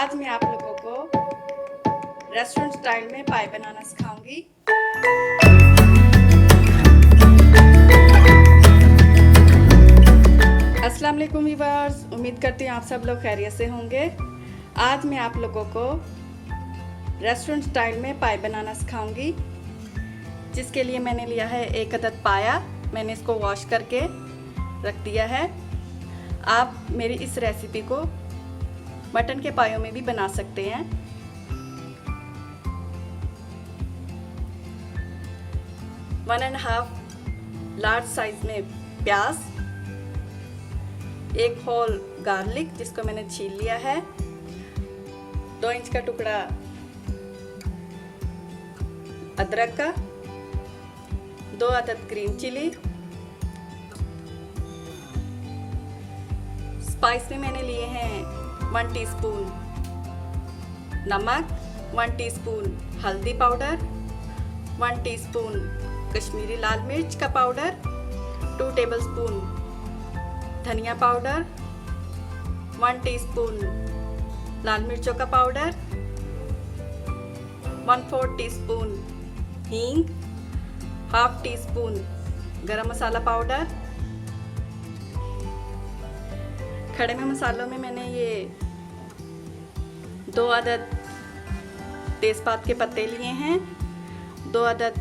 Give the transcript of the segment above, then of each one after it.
आज मैं आप लोगों को रेस्टोरेंट स्टाइल में पाई बनाना सिखाऊंगी। अस्सलाम वालेकुम व्यूअर्स, उम्मीद करती हूँ आप सब लोग खैरियत से होंगे। आज मैं आप लोगों को रेस्टोरेंट स्टाइल में पाई बनाना सिखाऊंगी, जिसके लिए मैंने लिया है एक अदद पाया। मैंने इसको वॉश करके रख दिया है। आप मेरी इस रेसिपी को मटन के पायों में भी बना सकते हैं। One and half large size में प्याज, एक होल गार्लिक जिसको मैंने छील लिया है, 2 इंच का टुकड़ा अदरक का, 2 अदद ग्रीन चिली। स्पाइस में मैंने लिए हैं 1 टीस्पून नमक, 1 टीस्पून हल्दी पाउडर, 1 टीस्पून कश्मीरी लाल मिर्च का पाउडर, 2 टेबलस्पून धनिया पाउडर, 1 टीस्पून लाल मिर्चों का पाउडर, 1/4 टीस्पून हींग, हाफ टीस्पून गरम मसाला पाउडर। खड़े में मसालों में मैंने ये 2 अदद तेज़पात के पत्ते लिए हैं, 2 अदद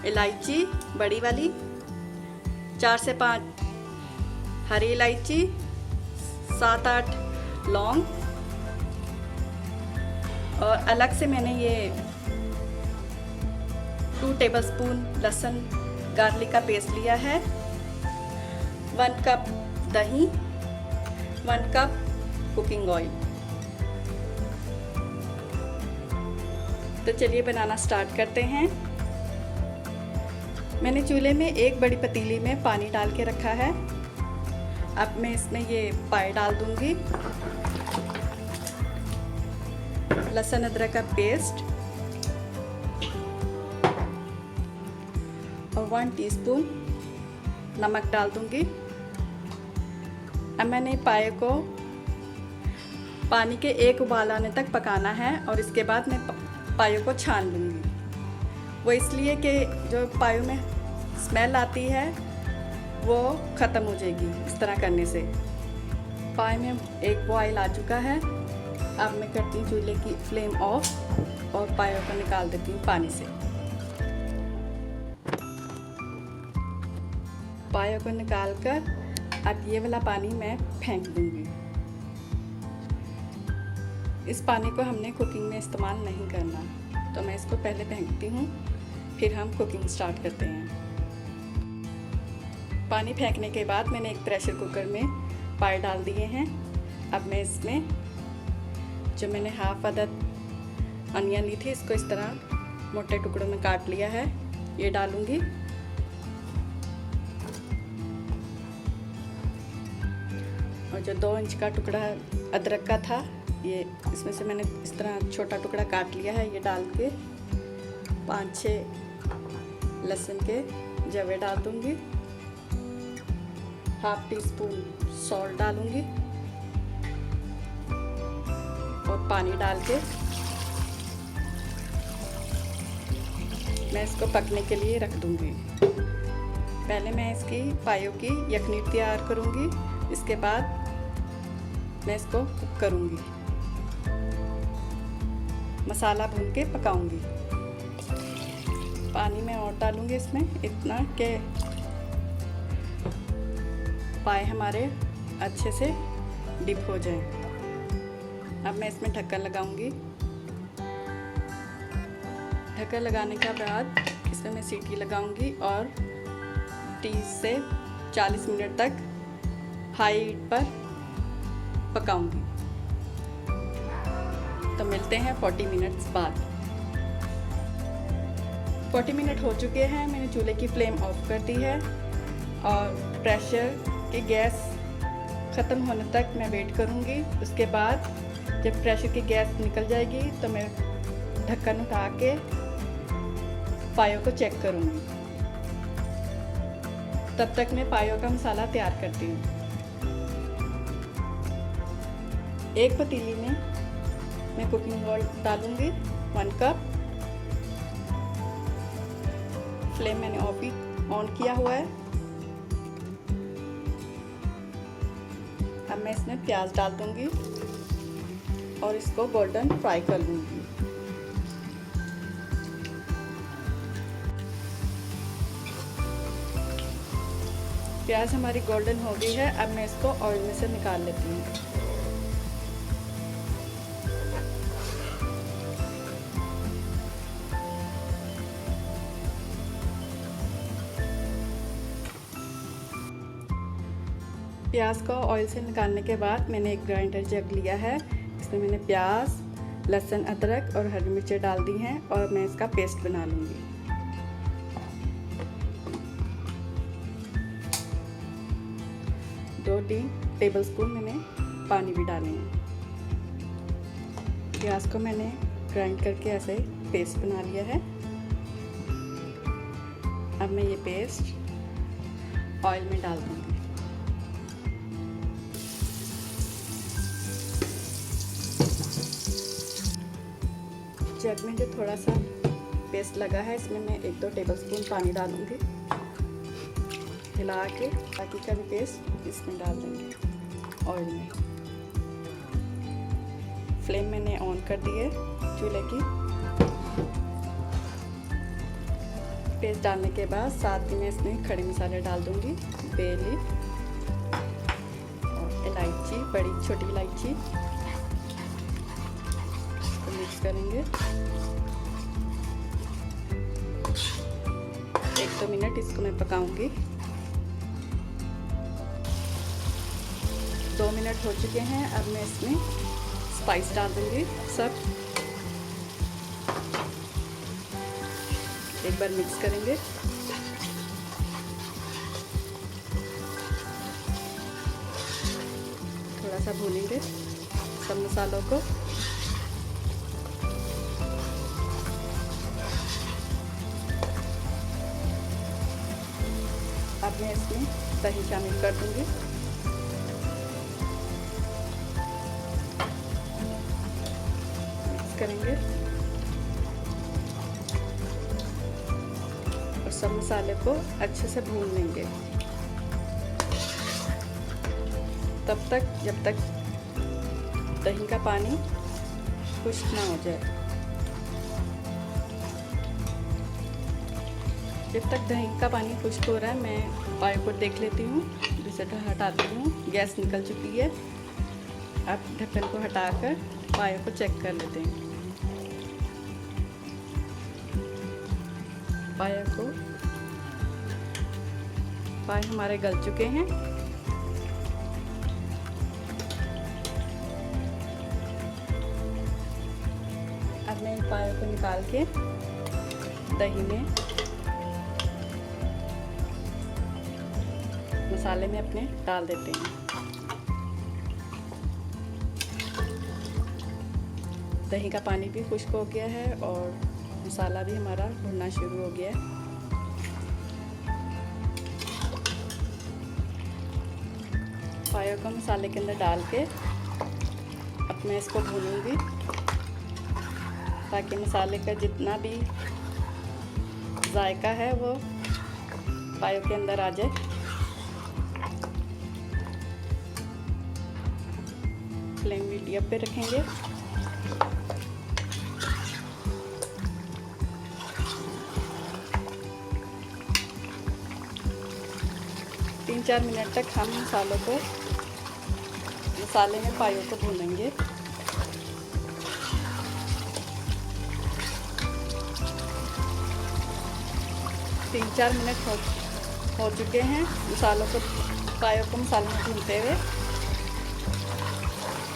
इलायची बड़ी वाली, 4 से 5 हरी इलायची, 7-8 लौंग, और अलग से मैंने ये 2 टेबलस्पून लहसुन गार्लिक का पेस्ट लिया है, 1 कप दही, 1 कप कुकिंग ऑयल। तो चलिए बनाना स्टार्ट करते हैं। मैंने चूल्हे में एक बड़ी पतीली में पानी डाल के रखा है। अब मैं इसमें ये पाई डाल दूंगी, लहसुन अदरक का पेस्ट और 1 टीस्पून नमक डाल दूंगी। अब मैंने पाए को पानी के एक उबाल आने तक पकाना है और इसके बाद मैं पायों को छान लूँगी। वो इसलिए कि जो पायों में स्मेल आती है वो ख़त्म हो जाएगी इस तरह करने से। पाए में एक बॉयल आ चुका है। अब मैं करती हूँ चूल्हे की फ्लेम ऑफ और पायों को निकाल देती हूँ पानी से। पायों को निकाल कर अब ये वाला पानी मैं फेंक दूंगी। इस पानी को हमने कुकिंग में इस्तेमाल नहीं करना, तो मैं इसको पहले फेंकती हूँ, फिर हम कुकिंग स्टार्ट करते हैं। पानी फेंकने के बाद मैंने एक प्रेशर कुकर में पाई डाल दिए हैं। अब मैं इसमें जो मैंने हाफ अदद अनियन ली थी, इसको इस तरह मोटे टुकड़ों में काट लिया है, ये डालूंगी। और जो 2 इंच का टुकड़ा अदरक का था, ये इसमें से मैंने इस तरह छोटा टुकड़ा काट लिया है, ये डाल के 5-6 लहसुन के जवे डाल दूंगी, हाफ टीस्पून सॉल्ट डालूंगी और पानी डाल के मैं इसको पकने के लिए रख दूंगी। पहले मैं इसकी पायों की यखनी तैयार करूंगी, इसके बाद मैं इसको कुक करूंगी, मसाला भून के पकाऊंगी। पानी में और डालूंगी इसमें इतना कि पाए हमारे अच्छे से डिप हो जाएं। अब मैं इसमें ढक्कन लगाऊंगी। ढक्कन लगाने के बाद इसमें मैं सीटी लगाऊंगी और 30 से 40 मिनट तक हाई हीट पर पकाऊंगी। तो मिलते हैं 40 मिनट्स बाद। 40 मिनट हो चुके हैं। मैंने चूल्हे की फ्लेम ऑफ कर दी है और प्रेशर की गैस ख़त्म होने तक मैं वेट करूंगी। उसके बाद जब प्रेशर की गैस निकल जाएगी तो मैं ढक्कन उठा के पायों को चेक करूंगी। तब तक मैं पायों का मसाला तैयार करती हूँ। एक पतीली में मैं कुकिंग ऑयल डालूंगी 1 कप। फ्लेम मैंने ऑन किया हुआ है। अब मैं इसमें प्याज डाल दूंगी और इसको गोल्डन फ्राई कर लूंगी। प्याज हमारी गोल्डन हो गई है। अब मैं इसको ऑयल में से निकाल लेती हूँ। प्याज को ऑयल से निकालने के बाद मैंने एक ग्राइंडर जग लिया है। इसमें मैंने प्याज, लहसुन, अदरक और हरी मिर्चें डाल दी हैं और मैं इसका पेस्ट बना लूँगी। 2-3 टेबलस्पून मैंने पानी भी डाले हैं। प्याज को मैंने ग्राइंड करके ऐसे पेस्ट बना लिया है। अब मैं ये पेस्ट ऑयल में डाल दूँगी। जग में जो थोड़ा सा पेस्ट लगा है इसमें मैं 1-2 टेबलस्पून पानी डालूंगी। हिला के बाकी का भी पेस्ट इसमें डाल देंगे ऑयल में। फ्लेम मैंने ऑन कर दी है चूल्हे की। पेस्ट डालने के बाद साथ ही मैं इसमें खड़े मसाले डाल दूंगी। बे लीफ और इलायची, बड़ी छोटी इलायची। मिक्स करेंगे। 1-2 मिनट इसको मैं पकाऊंगी। 2 मिनट हो चुके हैं। अब मैं इसमें स्पाइस डाल दूंगी सब। एक बार मिक्स करेंगे। थोड़ा सा भूनेंगे सब मसालों को। अब मैं इसमें दही शामिल कर दूंगी। मिक्स करेंगे और सब मसाले को अच्छे से भून लेंगे तब तक जब तक दही का पानी खुश्क ना हो जाए। जब तक दही का पानी खुश्क हो रहा है मैं पाए को देख लेती हूँ। इसे हटाती हूँ। गैस निकल चुकी है। अब ढक्कन को हटाकर पाए को चेक कर लेते हैं। पाए हमारे गल चुके हैं। अब मैं पाए को निकाल के दही में मसाले में अपने डाल देते हैं। दही का पानी भी खुश्क हो गया है और मसाला भी हमारा भुनना शुरू हो गया है। पायों को मसाले के अंदर डाल के अब मैं इसको भूनूंगी ताकि मसाले का जितना भी जायका है वो पायों के अंदर आ जाए। फ्लेम मीडियम पे रखेंगे। तीन 4 मिनट तक हम मसाले में पायों को भूनेंगे। तीन 4 मिनट हो चुके हैं पायों को मसाले में भूनते हुए।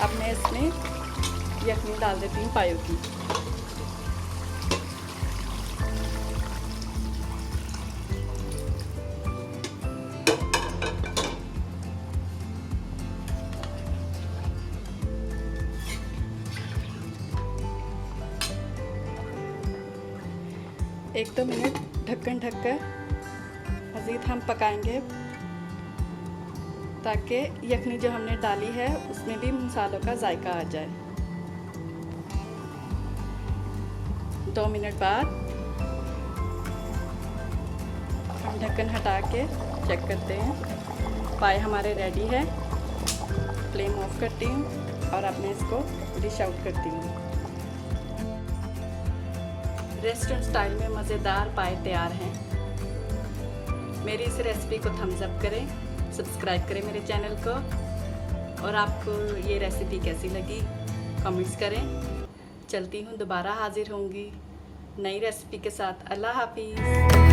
अब मैं इसमें यखनी डाल देती हूँ पायों की। एक 2 मिनट ढक्कन ढककर मज़ीद हम पकाएंगे ताकि यखनी जो हमने डाली है उसमें भी मसालों का जायका आ जाए। 2 मिनट बाद हम ढक्कन हटा के चेक करते हैं। पाए हमारे रेडी है। फ्लेम ऑफ करती हूँ और अब मैं इसको डिश आउट करती हूँ। रेस्टोरेंट स्टाइल में मज़ेदार पाए तैयार हैं। मेरी इस रेसिपी को थम्स अप करें, सब्सक्राइब करें मेरे चैनल को, और आपको ये रेसिपी कैसी लगी कमेंट्स करें। चलती हूँ, दोबारा हाजिर होंगी नई रेसिपी के साथ। अल्लाह हाफिज़।